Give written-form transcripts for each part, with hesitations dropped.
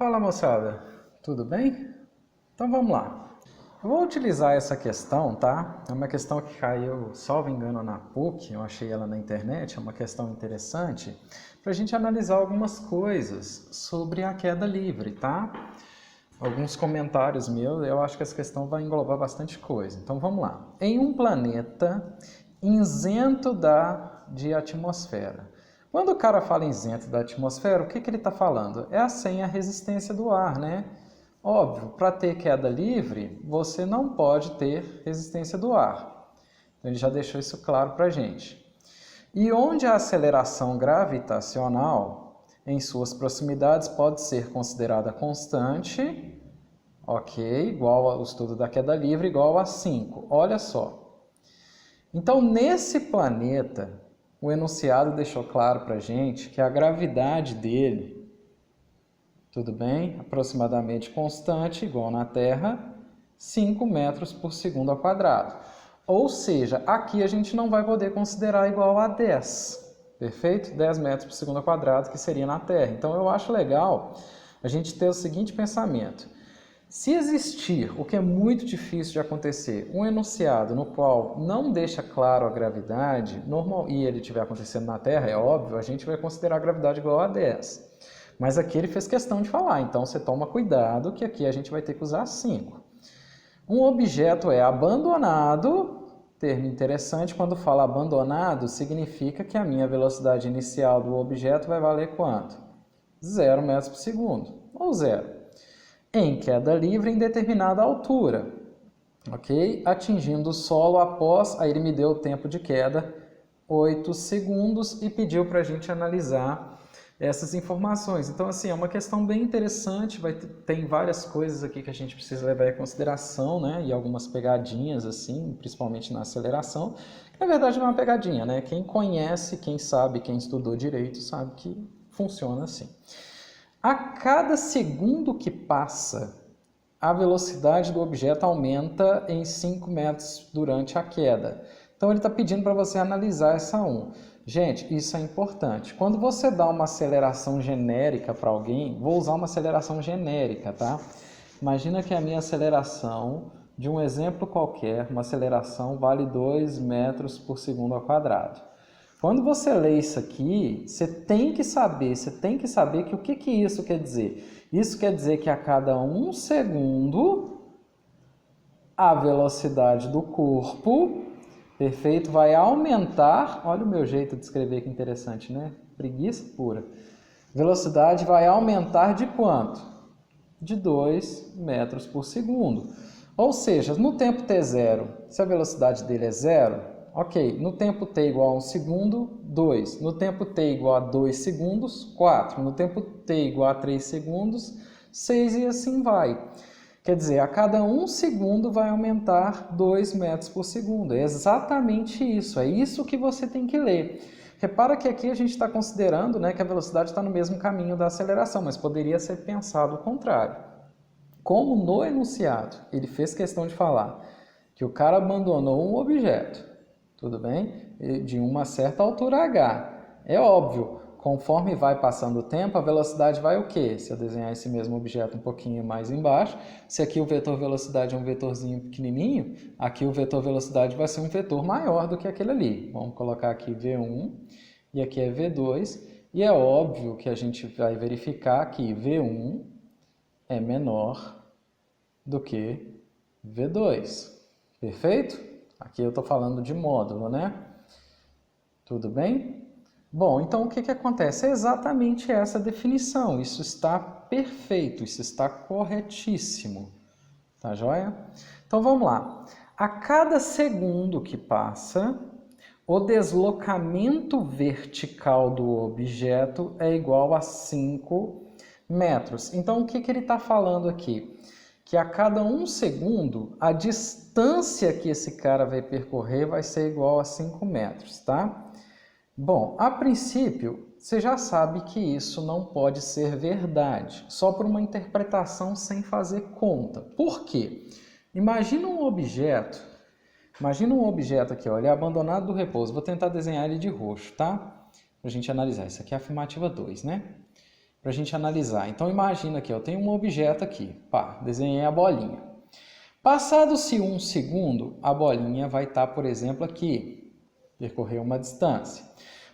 Fala moçada, tudo bem? Então vamos lá. Eu vou utilizar essa questão, tá? É uma questão que caiu, salvo engano, na PUC, eu achei ela na internet, é uma questão interessante, para a gente analisar algumas coisas sobre a queda livre, tá? Alguns comentários meus, eu acho que essa questão vai englobar bastante coisa. Então vamos lá. Em um planeta isento de atmosfera. Quando o cara fala isento da atmosfera, o que ele está falando? É sem a resistência do ar, né? Óbvio, para ter queda livre, você não pode ter resistência do ar. Então ele já deixou isso claro para a gente. E onde a aceleração gravitacional em suas proximidades pode ser considerada constante, ok, igual ao estudo da queda livre, igual a 5. Olha só. Então, nesse planeta, o enunciado deixou claro para a gente que a gravidade dele, tudo bem? Aproximadamente constante, igual na Terra, 5 metros por segundo ao quadrado. Ou seja, aqui a gente não vai poder considerar igual a 10, perfeito? 10 metros por segundo ao quadrado, que seria na Terra. Então, eu acho legal a gente ter o seguinte pensamento. Se existir, o que é muito difícil de acontecer, um enunciado no qual não deixa claro a gravidade, normal, e ele estiver acontecendo na Terra, é óbvio, a gente vai considerar a gravidade igual a 10. Mas aqui ele fez questão de falar, então você toma cuidado que aqui a gente vai ter que usar 5. Um objeto é abandonado, termo interessante, quando fala abandonado, significa que a minha velocidade inicial do objeto vai valer quanto? 0 metros por segundo, ou 0. Em queda livre em determinada altura, ok? Atingindo o solo após, aí ele me deu o tempo de queda, 8 segundos, e pediu para a gente analisar essas informações. Então, assim, é uma questão bem interessante, tem várias coisas aqui que a gente precisa levar em consideração, né? E algumas pegadinhas, assim, principalmente na aceleração, que na verdade não é uma pegadinha, né? Quem conhece, quem sabe, quem estudou direito, sabe que funciona assim. A cada segundo que passa, a velocidade do objeto aumenta em 5 metros durante a queda. Então ele está pedindo para você analisar essa 1. Gente, isso é importante. Quando você dá uma aceleração genérica para alguém, vou usar uma aceleração genérica, tá? Imagina que a minha aceleração, de um exemplo qualquer, uma aceleração vale 2 metros por segundo ao quadrado. Quando você lê isso aqui, você tem que saber que o que isso quer dizer? Isso quer dizer que a cada 1 segundo, a velocidade do corpo, perfeito, vai aumentar. Olha o meu jeito de escrever que interessante, né? Preguiça pura. Velocidade vai aumentar de quanto? De 2 metros por segundo. Ou seja, no tempo t0, se a velocidade dele é 0, ok, no tempo t igual a 1 segundo, 2. No tempo t igual a 2 segundos, 4. No tempo t igual a 3 segundos, 6 e assim vai. Quer dizer, a cada 1 segundo vai aumentar 2 metros por segundo. É exatamente isso, é isso que você tem que ler. Repara que aqui a gente está considerando, né, que a velocidade está no mesmo caminho da aceleração, mas poderia ser pensado o contrário. Como no enunciado ele fez questão de falar que o cara abandonou um objeto, tudo bem? De uma certa altura h. É óbvio, conforme vai passando o tempo, a velocidade vai o quê? Se eu desenhar esse mesmo objeto um pouquinho mais embaixo, se aqui o vetor velocidade é um vetorzinho pequenininho, aqui o vetor velocidade vai ser um vetor maior do que aquele ali. Vamos colocar aqui V1 e aqui é V2. E é óbvio que a gente vai verificar que V1 é menor do que V2. Perfeito? Aqui eu estou falando de módulo, né? Tudo bem? Bom, então o que acontece? É exatamente essa definição. Isso está perfeito, isso está corretíssimo. Tá joia? Então vamos lá. A cada segundo que passa, o deslocamento vertical do objeto é igual a 5 metros. Então o que ele está falando aqui? Que a cada 1 segundo, a distância que esse cara vai percorrer vai ser igual a 5 metros, tá? Bom, a princípio, você já sabe que isso não pode ser verdade, só por uma interpretação sem fazer conta. Por quê? Imagina um objeto aqui, ó, ele é abandonado do repouso. Vou tentar desenhar ele de roxo, tá? Para a gente analisar. Isso aqui é a afirmativa 2, né? para a gente analisar. Então imagina que eu tenho um objeto aqui, pá, desenhei a bolinha. Passado-se 1 segundo, a bolinha vai estar, por exemplo, aqui, percorrer uma distância.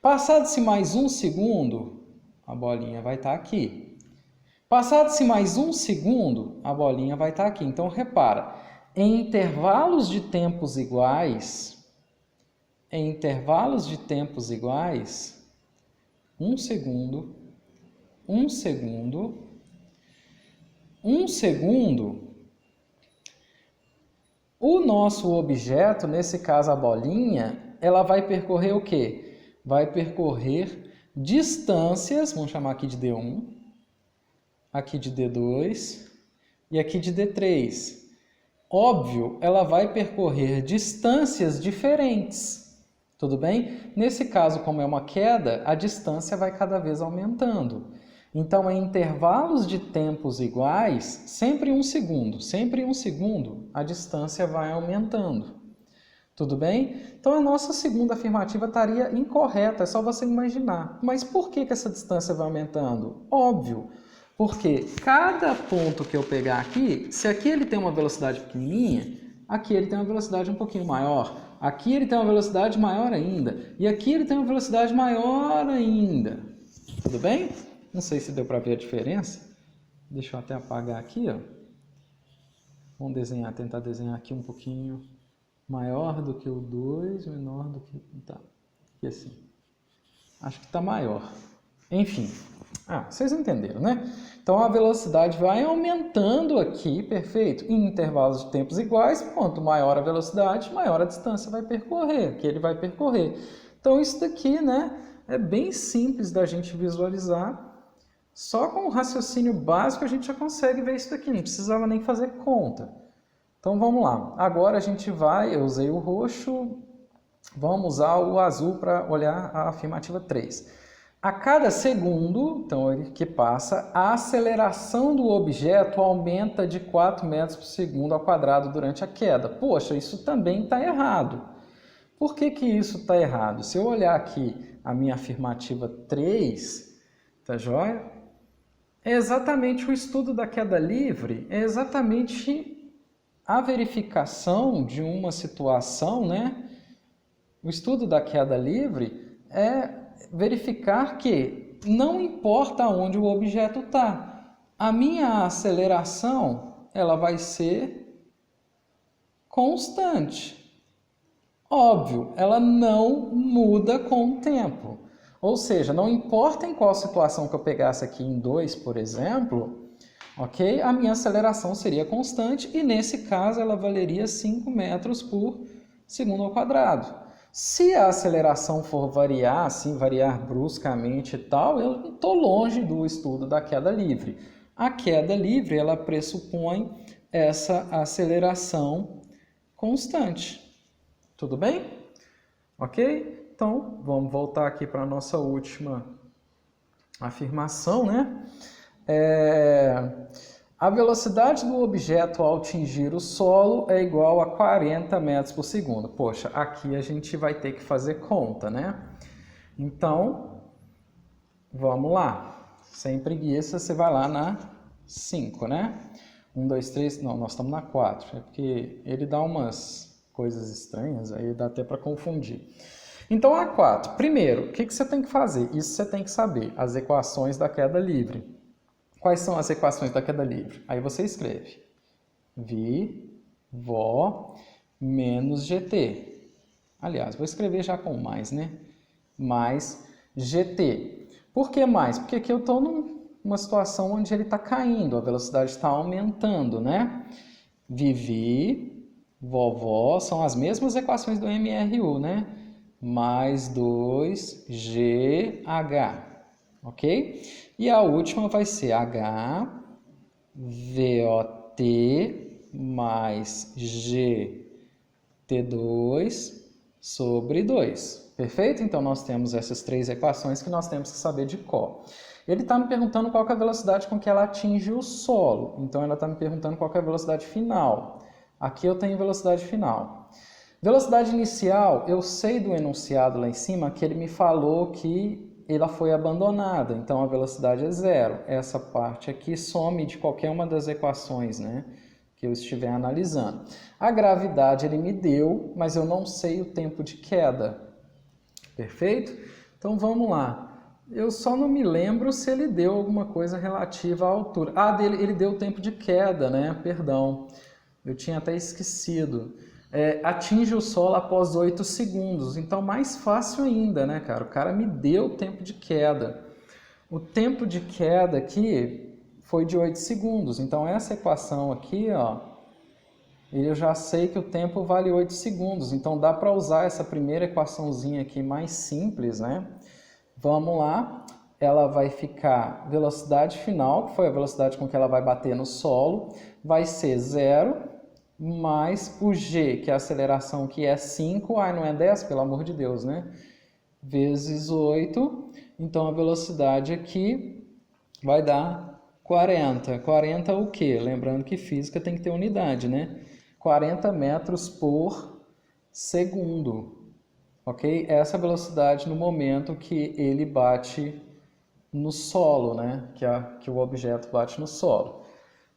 Passado-se mais 1 segundo, a bolinha vai estar aqui. Passado-se mais 1 segundo, a bolinha vai estar aqui. Então repara, em intervalos de tempos iguais, 1 segundo, 1 segundo, 1 segundo, o nosso objeto, nesse caso a bolinha, ela vai percorrer o quê? Vai percorrer distâncias, vamos chamar aqui de D1, aqui de D2 e aqui de D3. Óbvio, ela vai percorrer distâncias diferentes, tudo bem? Nesse caso, como é uma queda, a distância vai cada vez aumentando. Então, em intervalos de tempos iguais, sempre 1 segundo, a distância vai aumentando. Tudo bem? Então, a nossa segunda afirmativa estaria incorreta, é só você imaginar. Mas por que essa distância vai aumentando? Óbvio, porque cada ponto que eu pegar aqui, se aqui ele tem uma velocidade pequenininha, aqui ele tem uma velocidade um pouquinho maior, aqui ele tem uma velocidade maior ainda, e aqui ele tem uma velocidade maior ainda. Tudo bem? Não sei se deu para ver a diferença. Deixa eu até apagar aqui, ó. Vamos desenhar, tentar desenhar aqui um pouquinho maior do que o 2, menor do que... Tá, aqui assim. Acho que está maior. Enfim. Vocês entenderam, né? Então, a velocidade vai aumentando aqui, perfeito, em intervalos de tempos iguais. Quanto maior a velocidade, maior a distância vai percorrer, que ele vai percorrer. Então, isso daqui, né, é bem simples da gente visualizar. Só com o raciocínio básico a gente já consegue ver isso daqui, não precisava nem fazer conta. Então vamos lá, agora a gente vai, eu usei o roxo, vamos usar o azul para olhar a afirmativa 3. A cada segundo, então ele que passa, a aceleração do objeto aumenta de 4 metros por segundo ao quadrado durante a queda. Poxa, isso também está errado. Por que isso está errado? Se eu olhar aqui a minha afirmativa 3, tá joia? É exatamente o estudo da queda livre, é exatamente a verificação de uma situação, né? O estudo da queda livre é verificar que não importa onde o objeto está, a minha aceleração ela vai ser constante. Óbvio, ela não muda com o tempo. Ou seja, não importa em qual situação que eu pegasse aqui em 2, por exemplo, ok? A minha aceleração seria constante e, nesse caso, ela valeria 5 metros por segundo ao quadrado. Se a aceleração for variar, assim, variar bruscamente e tal, eu estou longe do estudo da queda livre. A queda livre, ela pressupõe essa aceleração constante. Tudo bem? Ok? Então, vamos voltar aqui para a nossa última afirmação, né? A velocidade do objeto ao atingir o solo é igual a 40 metros por segundo. Poxa, aqui a gente vai ter que fazer conta, né? Então, vamos lá. Sem preguiça, você vai lá na 5, né? 1, 2, 3... Não, nós estamos na 4. É porque ele dá umas coisas estranhas, aí dá até para confundir. Então, a 4. Primeiro, o que você tem que fazer? Isso você tem que saber. As equações da queda livre. Quais são as equações da queda livre? Aí você escreve Vó menos GT. Aliás, vou escrever já com mais, né? Mais GT. Por que mais? Porque aqui eu estou numa situação onde ele está caindo, a velocidade está aumentando, né? Vovó, são as mesmas equações do MRU, né? Mais 2GH, ok? E a última vai ser HVOT mais GT2 sobre 2. Perfeito? Então, nós temos essas 3 equações que nós temos que saber de cor. Ele está me perguntando qual que é a velocidade com que ela atinge o solo. Então, ela está me perguntando qual que é a velocidade final. Aqui eu tenho velocidade final. Velocidade inicial, eu sei do enunciado lá em cima que ele me falou que ela foi abandonada, então a velocidade é zero. Essa parte aqui some de qualquer uma das equações, né, que eu estiver analisando. A gravidade ele me deu, mas eu não sei o tempo de queda. Perfeito? Então vamos lá. Eu só não me lembro se ele deu alguma coisa relativa à altura. Ah, ele deu o tempo de queda, né? Perdão. Eu tinha até esquecido. Atinge o solo após 8 segundos. Então, mais fácil ainda, né, cara? O cara me deu o tempo de queda. O tempo de queda aqui foi de 8 segundos. Então, essa equação aqui, ó, eu já sei que o tempo vale 8 segundos. Então, dá para usar essa primeira equaçãozinha aqui mais simples, né? Vamos lá. Ela vai ficar velocidade final, que foi a velocidade com que ela vai bater no solo, vai ser 0, mais o g, que é a aceleração, que é 5, não é 10, pelo amor de Deus, né? Vezes 8, então a velocidade aqui vai dar 40. 40 o quê? Lembrando que física tem que ter unidade, né? 40 metros por segundo. Ok? Essa velocidade no momento que ele bate no solo, né? Que o objeto bate no solo.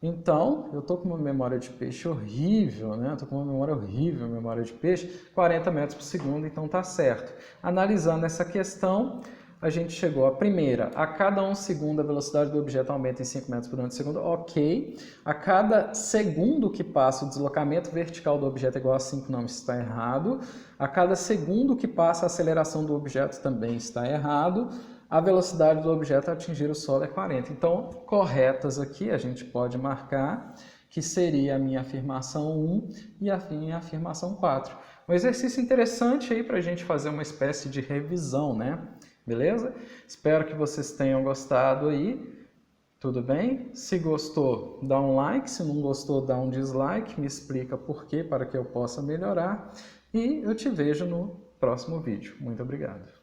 Então, eu estou com uma memória de peixe horrível, né? Estou com uma memória horrível, memória de peixe, 40 metros por segundo, então tá certo. Analisando essa questão, a gente chegou à primeira. A cada 1 segundo, a velocidade do objeto aumenta em 5 metros por unidade de segundo. Ok. A cada segundo que passa, o deslocamento vertical do objeto é igual a 5, não, isso está errado. A cada segundo que passa, a aceleração do objeto também está errado. A velocidade do objeto a atingir o solo é 40. Então, corretas aqui, a gente pode marcar que seria a minha afirmação 1 e a minha afirmação 4. Um exercício interessante aí para a gente fazer uma espécie de revisão, né? Beleza? Espero que vocês tenham gostado aí. Tudo bem? Se gostou, dá um like. Se não gostou, dá um dislike. Me explica por quê, para que eu possa melhorar. E eu te vejo no próximo vídeo. Muito obrigado.